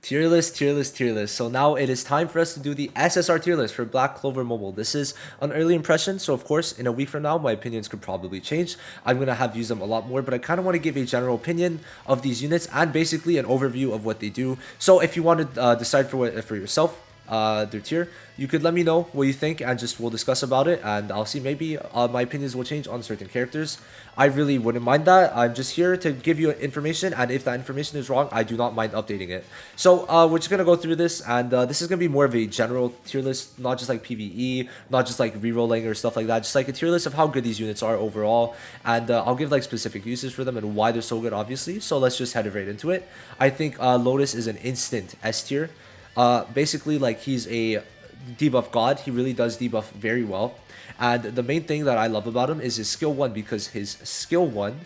Tier list, tier list, tier list. So now it is time for us to do the SSR tier list for Black Clover Mobile. This is an early impression, so of course, in a week from now, my opinions could probably change. I'm going to have used them a lot more, but I kind of want to give a general opinion of these units and basically an overview of what they do. So if you want to decide for yourself, their tier, you could let me know what you think and just we'll discuss about it, and I'll see maybe my opinions will change on certain characters. I really wouldn't mind that. I'm just here to give you information, and if that information is wrong, I do not mind updating it. So we're just gonna go through this, and this is gonna be more of a general tier list, not just like PvE, not just like rerolling or stuff like that, just like a tier list of how good these units are overall, and I'll give like specific uses for them and why they're so good, obviously. So let's just head right into it. I think Lotus is an instant S tier. Basically, like, he's a debuff god. He really does debuff very well, and the main thing that I love about him is his skill 1, because his skill 1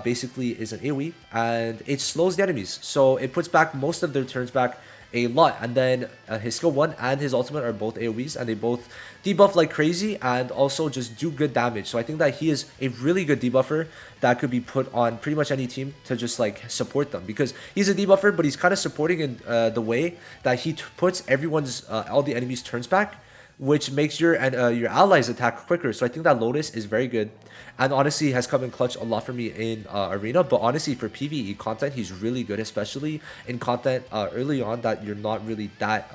basically is an AoE and it slows the enemies, so it puts back most of their turns back a lot. And then his skill 1 and his ultimate are both AoEs, and they both debuff like crazy and also just do good damage. So I think that he is a really good debuffer that could be put on pretty much any team to just like support them, because he's a debuffer, but he's kind of supporting in the way that he puts everyone's all the enemies turns back, which makes your allies attack quicker. So I think that Lotus is very good, and honestly has come in clutch a lot for me in Arena. But honestly, for PvE content, he's really good, especially in content early on that you're not really that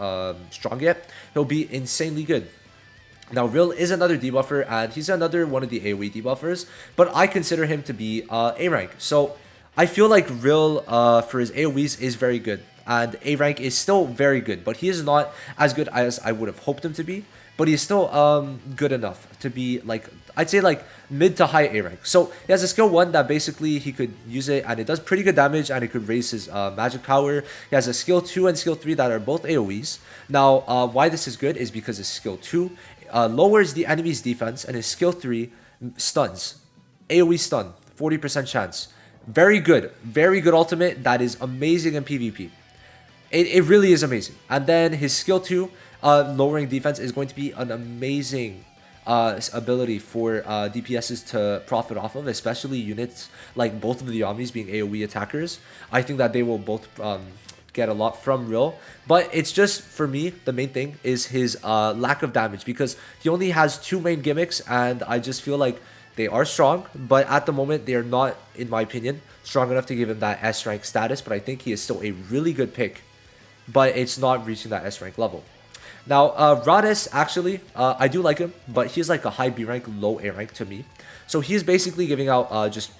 strong yet. He'll be insanely good. Now, Rill is another debuffer, and he's another one of the AoE debuffers, but I consider him to be A rank. So I feel like Rill for his AoEs is very good, and A rank is still very good, but he is not as good as I would have hoped him to be. But he's still good enough to be like, I'd say like mid to high A rank. So he has a skill 1 that basically he could use it and it does pretty good damage, and it could raise his magic power. He has a skill 2 and skill 3 that are both AoEs. Now why this is good is because his skill 2 lowers the enemy's defense, and his skill 3 stuns. AoE stun, 40% chance. Very good ultimate that is amazing in PvP. It really is amazing. And then his skill 2, lowering defense, is going to be an amazing ability for DPSs to profit off of, especially units like both of the Yamis being AoE attackers. I think that they will both get a lot from Rill, but it's just, for me, the main thing is his lack of damage, because he only has 2 main gimmicks, and I just feel like they are strong, but at the moment they are not, in my opinion, strong enough to give him that S rank status. But I think he is still a really good pick, but it's not reaching that S rank level. Now, Rades, actually, I do like him, but he's like a high B rank, low A rank to me. So he's basically giving out just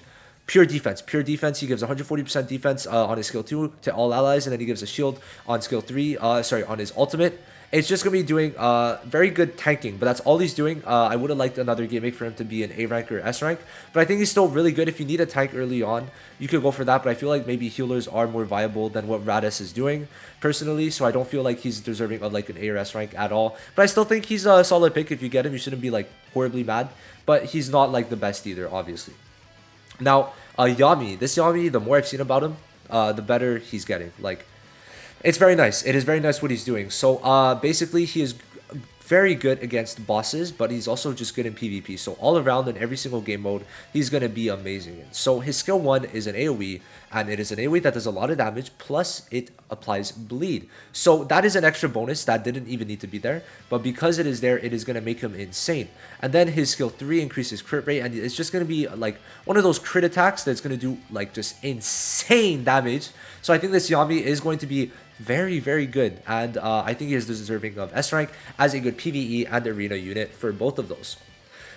pure defense. Pure defense. He gives 140% defense on his skill 2 to all allies, and then he gives a shield on skill 3, on his ultimate. It's just going to be doing very good tanking, but that's all he's doing. I would have liked another gimmick for him to be an A rank or S rank, but I think he's still really good. If you need a tank early on, you could go for that, but I feel like maybe healers are more viable than what Rades is doing, personally, so I don't feel like he's deserving of like an A or S rank at all. But I still think he's a solid pick. If you get him, you shouldn't be like horribly mad, but he's not like the best either, obviously. Now, Yami. This Yami, the more I've seen about him, the better he's getting. Like, it's very nice. It is very nice what he's doing. So basically, he is very good against bosses, but he's also just good in PvP. So all around in every single game mode, he's going to be amazing in. So his skill 1 is an AoE, and it is an AoE that does a lot of damage, plus it applies bleed. So that is an extra bonus that didn't even need to be there, but because it is there, it is going to make him insane. And then his skill 3 increases crit rate, and it's just going to be like one of those crit attacks that's going to do like just insane damage. So I think this Yami is going to be very good, and I think he is deserving of S rank as a good PvE and arena unit for both of those.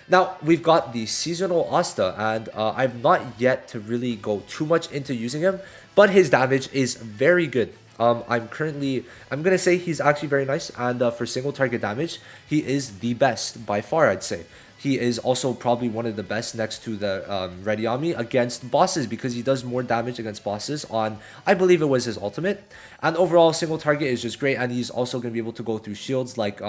Now, we've got the seasonal Asta, and I've not yet to really go too much into using him, but his damage is very good. I'm gonna say he's actually very nice, and for single target damage, he is the best by far, I'd say. He is also probably one of the best next to the Red Yami against bosses, because he does more damage against bosses on, I believe it was his ultimate. And overall, single target is just great, and he's also going to be able to go through shields like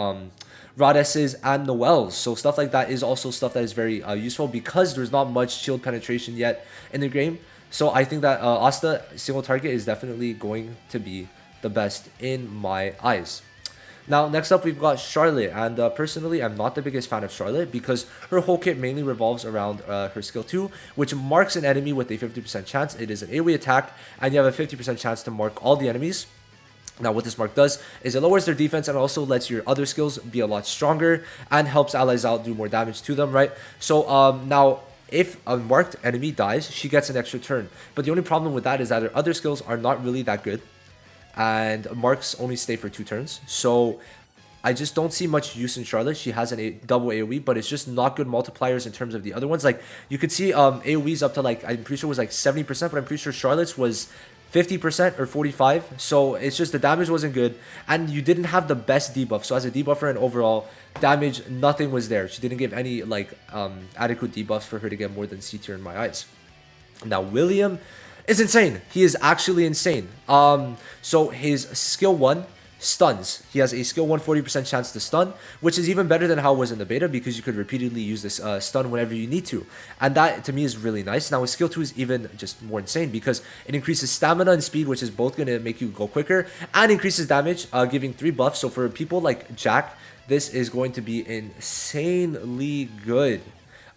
Rades's and Noel's. So stuff like that is also stuff that is very useful, because there's not much shield penetration yet in the game. So I think that Asta single target is definitely going to be the best in my eyes. Now, next up, we've got Charlotte, and personally, I'm not the biggest fan of Charlotte, because her whole kit mainly revolves around her skill 2, which marks an enemy with a 50% chance. It is an AoE attack, and you have a 50% chance to mark all the enemies. Now, what this mark does is it lowers their defense and also lets your other skills be a lot stronger and helps allies out do more damage to them, right? So now, if a marked enemy dies, she gets an extra turn. But the only problem with that is that her other skills are not really that good, and marks only stay for 2 turns. So I just don't see much use in Charlotte. She has a double AoE, but it's just not good multipliers in terms of the other ones. Like, you could see AoEs up to, like, I'm pretty sure it was like 70%, but I'm pretty sure Charlotte's was 50% or 45. So it's just the damage wasn't good, and you didn't have the best debuff. So as a debuffer and overall damage, nothing was there. She didn't give any like adequate debuffs for her to get more than C tier in my eyes. Now, William is insane. He is actually insane. So his skill 1 stuns. He has a skill 1 40% chance to stun, which is even better than how it was in the beta, because you could repeatedly use this stun whenever you need to, and that to me is really nice. Now his skill 2 is even just more insane because it increases stamina and speed, which is both going to make you go quicker, and increases damage, giving 3 buffs. So for people like Jack, this is going to be insanely good.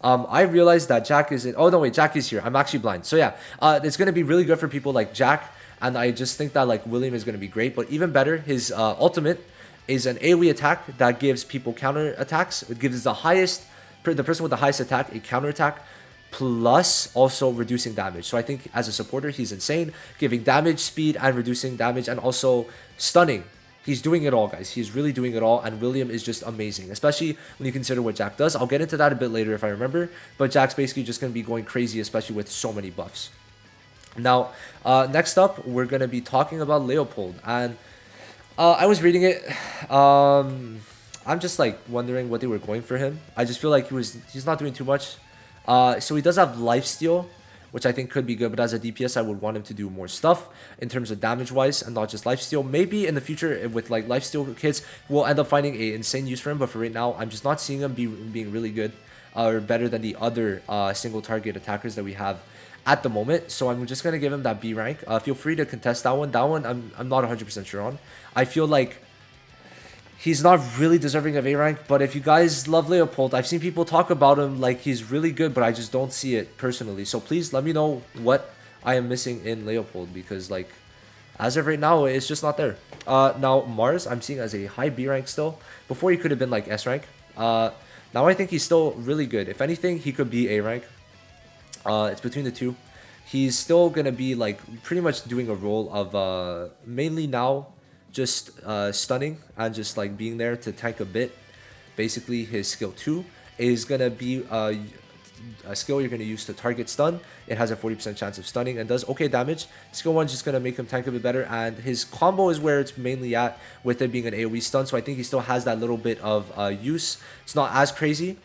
I realized that Jack is in... Oh, no, wait, Jack is here. I'm actually blind. So, yeah, it's going to be really good for people like Jack, and I just think that, like, William is going to be great. But even better, his ultimate is an AoE attack that gives people counter attacks. It gives the person with the highest attack a counter attack, plus also reducing damage. So I think as a supporter, he's insane, giving damage, speed, and reducing damage, and also stunning. He's doing it all, guys. He's really doing it all, and William is just amazing, especially when you consider what Jack does. I'll get into that a bit later if I remember, but Jack's basically just going to be going crazy, especially with so many buffs. Now, next up, we're going to be talking about Leopold, and I was reading it. I'm just like wondering what they were going for him. I just feel like he's not doing too much. So he does have lifesteal, which I think could be good, but as a DPS, I would want him to do more stuff in terms of damage-wise and not just lifesteal. Maybe in the future, with like lifesteal kits, we'll end up finding an insane use for him, but for right now, I'm just not seeing him being really good or better than the other single-target attackers that we have at the moment. So I'm just going to give him that B rank. Feel free to contest that one. That one, I'm not 100% sure on. I feel like he's not really deserving of A rank, but if you guys love Leopold, I've seen people talk about him like he's really good, but I just don't see it personally. So please let me know what I am missing in Leopold, because like as of right now, it's just not there. Now Mars, I'm seeing as a high B rank still. Before he could have been like S rank. Now I think he's still really good. If anything, he could be A rank. It's between the two. He's still gonna be like pretty much doing a role of mainly now just stunning and just like being there to tank a bit. Basically, his skill 2 is gonna be a skill you're gonna use to target stun. It has a 40% chance of stunning and does okay damage. Skill 1 is just gonna make him tank a bit better, and his combo is where it's mainly at, with it being an AoE stun. So I think he still has that little bit of use. It's not as crazy,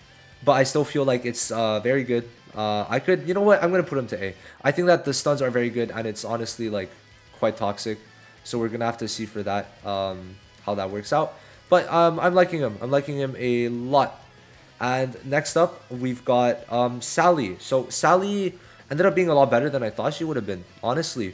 but I still feel like it's very good. I could, you know what, I'm gonna put him to A. I think that the stuns are very good, and it's honestly like quite toxic. So we're gonna have to see for that how that works out. But I'm liking him. I'm liking him a lot. And next up, we've got Sally. So Sally ended up being a lot better than I thought she would have been, honestly.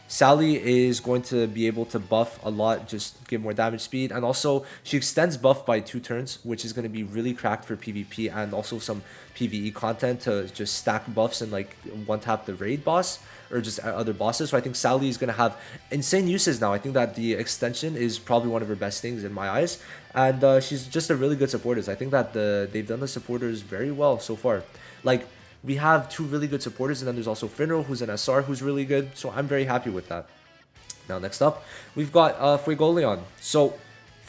Sally is going to be able to buff a lot, just give more damage speed, and also she extends buff by 2 turns, which is going to be really cracked for PvP and also some PvE content to just stack buffs and like one-tap the raid boss or just other bosses. So I think Sally is going to have insane uses now. I think that the extension is probably one of her best things in my eyes, and she's just a really good supporter. I think that they've done the supporters very well so far. Like, we have 2 really good supporters, and then there's also Finro, who's an SR, who's really good. So I'm very happy with that. Now, next up, we've got Fuegoleon. So,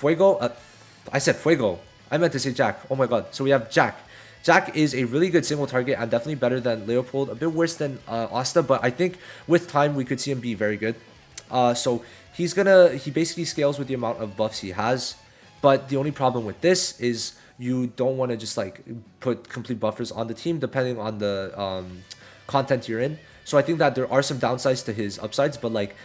I said Fuego. I meant to say Jack. Oh my god. So we have Jack. Jack is a really good single target and definitely better than Leopold. A bit worse than Asta, but I think with time we could see him be very good. So he basically scales with the amount of buffs he has. But the only problem with this is you don't want to just like put complete buffers on the team depending on the content you're in. So I think that there are some downsides to his upsides, but like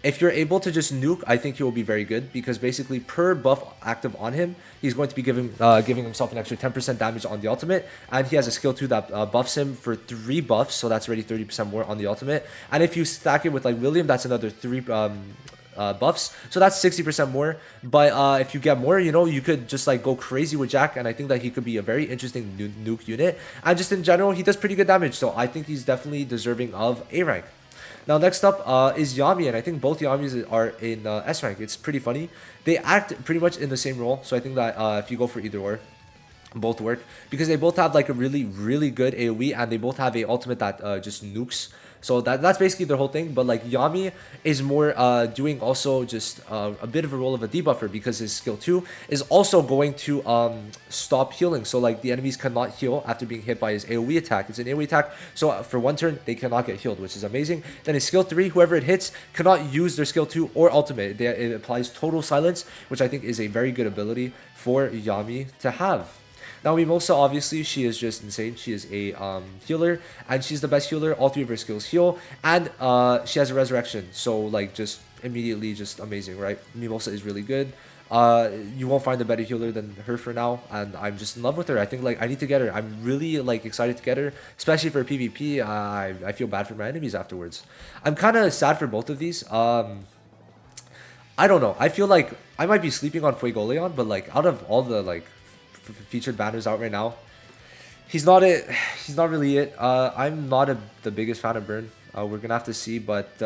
if you're able to just nuke, I think he will be very good, because basically per buff active on him, he's going to be giving himself an extra 10% damage on the ultimate, and he has a skill 2 that buffs him for 3 buffs, so that's already 30% more on the ultimate. And if you stack it with like William, that's another 3 buffs, so that's 60% more. But if you get more, you know, you could just like go crazy with Jack, and I think that he could be a very interesting nuke unit, and just in general he does pretty good damage. So I think he's definitely deserving of A rank. Now next up is Yami, and I think both Yamis are in S rank. It's pretty funny. They act pretty much in the same role, so I think that if you go for either or, both work because they both have like a really good AoE, and they both have a ultimate that just nukes. So that's basically their whole thing. But like Yami is more doing also just a bit of a role of a debuffer, because his skill 2 is also going to stop healing. So like the enemies cannot heal after being hit by his AoE attack. It's an AoE attack, so for one turn they cannot get healed, which is amazing. Then his skill 3, whoever it hits cannot use their skill 2 or ultimate. It applies total silence, which I think is a very good ability for Yami to have. Now Mimosa, obviously, she is just insane. She is a healer, and she's the best healer. All 3 of her skills heal, and she has a resurrection. So like just immediately just amazing, right? Mimosa is really good. You won't find a better healer than her for now, and I'm just in love with her. I think like I need to get her. I'm really like excited to get her, especially for PvP. I feel bad for my enemies afterwards. I'm kind of sad for both of these. I don't know. I feel like I might be sleeping on Fuegoleon, but like out of all the like featured banners out right now, he's not it. He's not really it. I'm not the biggest fan of Burn. We're gonna have to see, but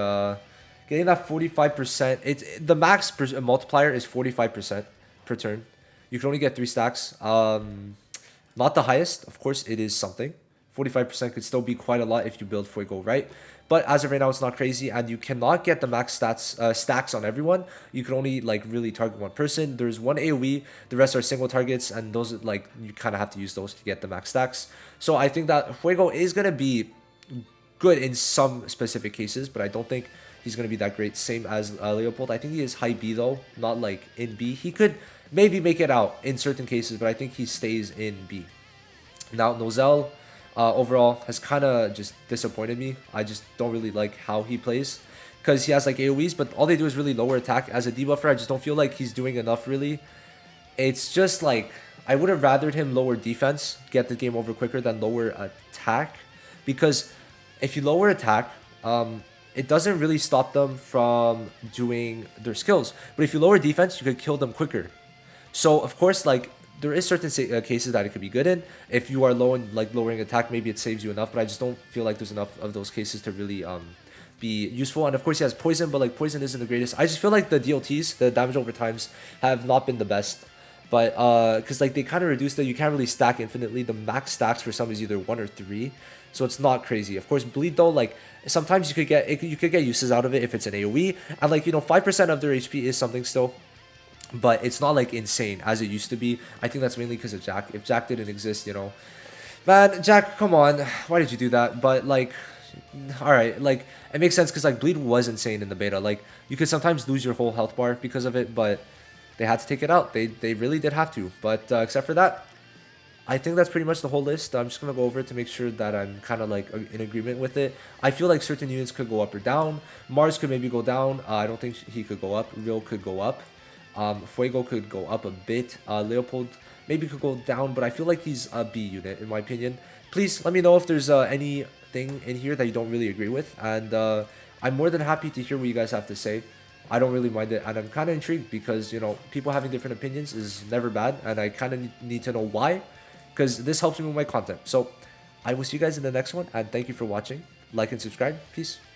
getting that 45%, it's the max multiplier is 45% per turn. You can only get 3 stacks. Not the highest, of course. It is something. 45% could still be quite a lot if you build Fuego right. But as of right now, it's not crazy, and you cannot get the max stacks on everyone. You can only like really target one person. There's one AoE, the rest are single targets, and those like you kind of have to use those to get the max stacks. So I think that Fuego is gonna be good in some specific cases, but I don't think he's gonna be that great. Same as Leopold. I think he is high B though, not like in B. He could maybe make it out in certain cases, but I think he stays in B. Now Nozel, overall has kind of just disappointed me. I just don't really like how he plays, because he has like AoEs, but all they do is really lower attack. As a debuffer, I just don't feel like he's doing enough really. It's just like I would have rathered him lower defense, get the game over quicker, than lower attack, because if you lower attack, it doesn't really stop them from doing their skills. But if you lower defense, you could kill them quicker. So of course, like there is certain cases that it could be good in. If you are low in like lowering attack, maybe it saves you enough. But I just don't feel like there's enough of those cases to really be useful. And of course, he has poison, but like poison isn't the greatest. I just feel like the DLTs, the damage over times, have not been the best. But because like they kind of reduced that, you can't really stack infinitely. The max stacks for some is either 1 or 3. So it's not crazy. Of course, bleed though, like sometimes you could get uses out of it if it's an AoE, and like 5% of their HP is something still, but it's not like insane as it used to be. I think that's mainly because of Jack. If Jack didn't exist, man, Jack, come on, why did you do that? But like, all right, like it makes sense because like bleed was insane in the beta. Like you could sometimes lose your whole health bar because of it, but they had to take it out. They really did have to. But except for that, I think that's pretty much the whole list. I'm just going to go over it to make sure that I'm kind of like in agreement with it. I feel like certain units could go up or down. Mars could maybe go down. I don't think he could go up. Real could go up. Fuego could go up a bit. Leopold maybe could go down, but I feel like he's a B unit in my opinion. Please let me know if there's anything in here that you don't really agree with. And I'm more than happy to hear what you guys have to say. I don't really mind it, and I'm kind of intrigued because, people having different opinions is never bad, and I kind of need to know why, because this helps me with my content. So I will see you guys in the next one, and thank you for watching. Like and subscribe. Peace.